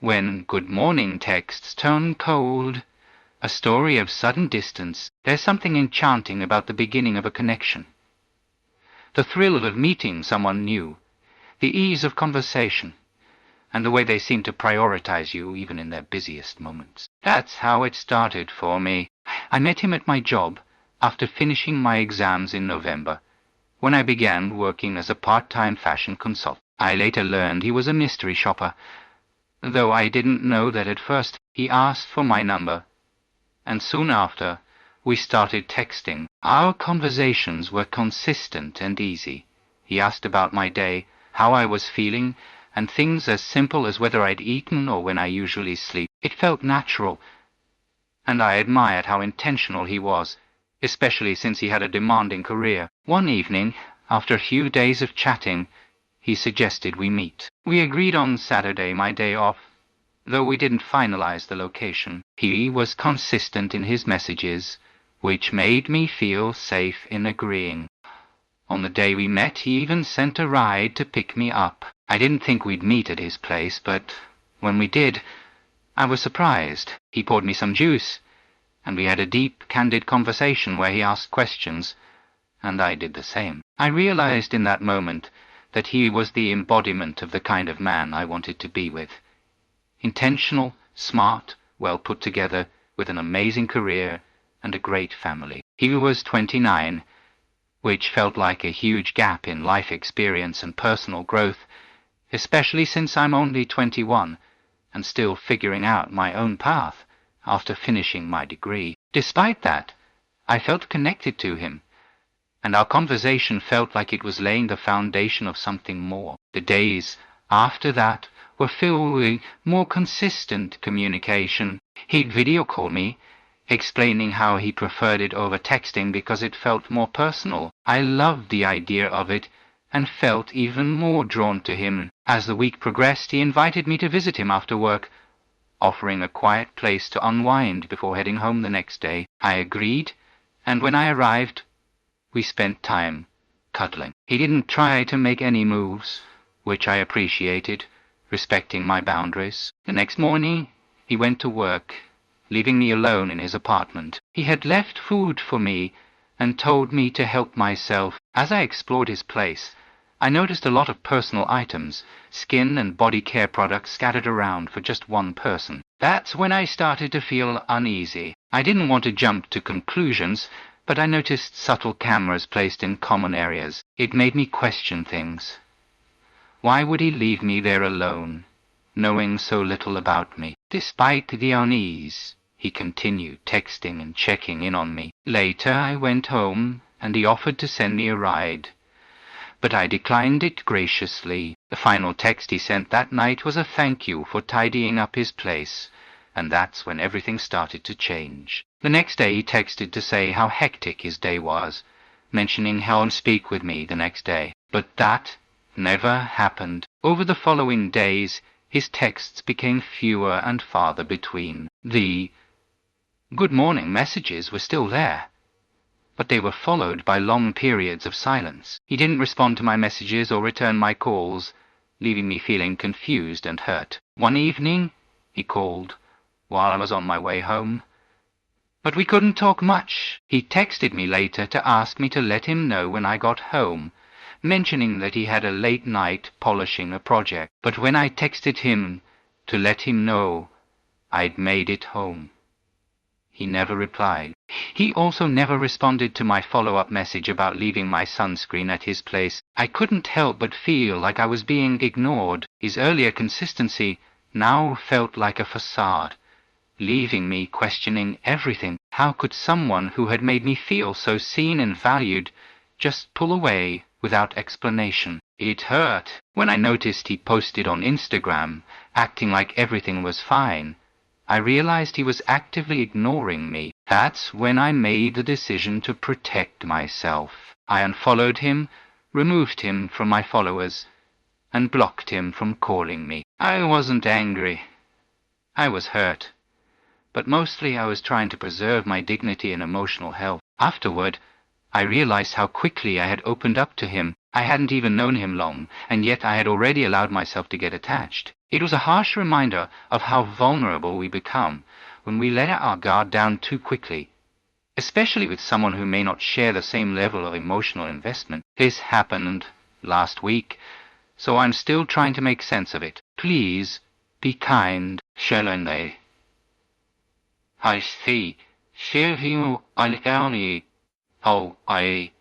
When good morning texts turn cold, a story of sudden distance, there's something enchanting about the beginning of a connection. The thrill of meeting someone new, the ease of conversation, and the way they seem to prioritize you even in their busiest moments. That's how it started for me. I met him at my job after finishing my exams in November, when I began working as a part-time fashion consultant. I later learned he was a mystery shopper, though I didn't know that at first. He asked for my number, and soon after, we started texting. Our conversations were consistent and easy. He asked about my day, how I was feeling, and things as simple as whether I'd eaten or when I usually sleep. It felt natural, and I admired how intentional he was, especially since he had a demanding career. One evening, after a few days of chatting, he suggested we meet. We agreed on Saturday, my day off, though we didn't finalize the location. He was consistent in his messages, which made me feel safe in agreeing. On the day we met, he even sent a ride to pick me up. I didn't think we'd meet at his place, but when we did, I was surprised. He poured me some juice, and we had a deep, candid conversation where he asked questions, and I did the same. I realized in that moment that he was the embodiment of the kind of man I wanted to be with. Intentional, smart, well put together, with an amazing career and a great family. He was 29, which felt like a huge gap in life experience and personal growth, especially since I'm only 21 and still figuring out my own path after finishing my degree. Despite that, I felt connected to him, and our conversation felt like it was laying the foundation of something more. The days after that were filled with more consistent communication. He'd video call me, explaining how he preferred it over texting because it felt more personal. I loved the idea of it and felt even more drawn to him. As the week progressed, he invited me to visit him after work, offering a quiet place to unwind before heading home the next day. I agreed, and when I arrived, we spent time cuddling. He didn't try to make any moves, which I appreciated, respecting my boundaries. The next morning, he went to work, leaving me alone in his apartment. He had left food for me and told me to help myself. As I explored his place, I noticed a lot of personal items, skin and body care products scattered around for just one person. That's when I started to feel uneasy. I didn't want to jump to conclusions, but I noticed subtle cameras placed in common areas. It made me question things. Why would he leave me there alone, knowing so little about me? Despite the unease, he continued texting and checking in on me. Later, I went home, and he offered to send me a ride, but I declined it graciously. The final text he sent that night was a thank you for tidying up his place, and that's when everything started to change. The next day he texted to say how hectic his day was, mentioning he'll speak with me the next day. But that never happened. Over the following days, his texts became fewer and farther between. The good morning messages were still there, but they were followed by long periods of silence. He didn't respond to my messages or return my calls, leaving me feeling confused and hurt. One evening, he called while I was on my way home, but we couldn't talk much. He texted me later to ask me to let him know when I got home, mentioning that he had a late night polishing a project. But when I texted him to let him know I'd made it home, he never replied. He also never responded to my follow-up message about leaving my sunscreen at his place. I couldn't help but feel like I was being ignored. His earlier consistency now felt like a facade, leaving me questioning everything. How could someone who had made me feel so seen and valued just pull away without explanation? It hurt. When I noticed he posted on Instagram, acting like everything was fine, I realized he was actively ignoring me. That's when I made the decision to protect myself. I unfollowed him, removed him from my followers, and blocked him from calling me. I wasn't angry. I was hurt. But mostly I was trying to preserve my dignity and emotional health. Afterward, I realized how quickly I had opened up to him. I hadn't even known him long, and yet I had already allowed myself to get attached. It was a harsh reminder of how vulnerable we become when we let our guard down too quickly, especially with someone who may not share the same level of emotional investment. This happened last week, so I'm still trying to make sense of it. Please be kind, Shellenday. I see. Share him I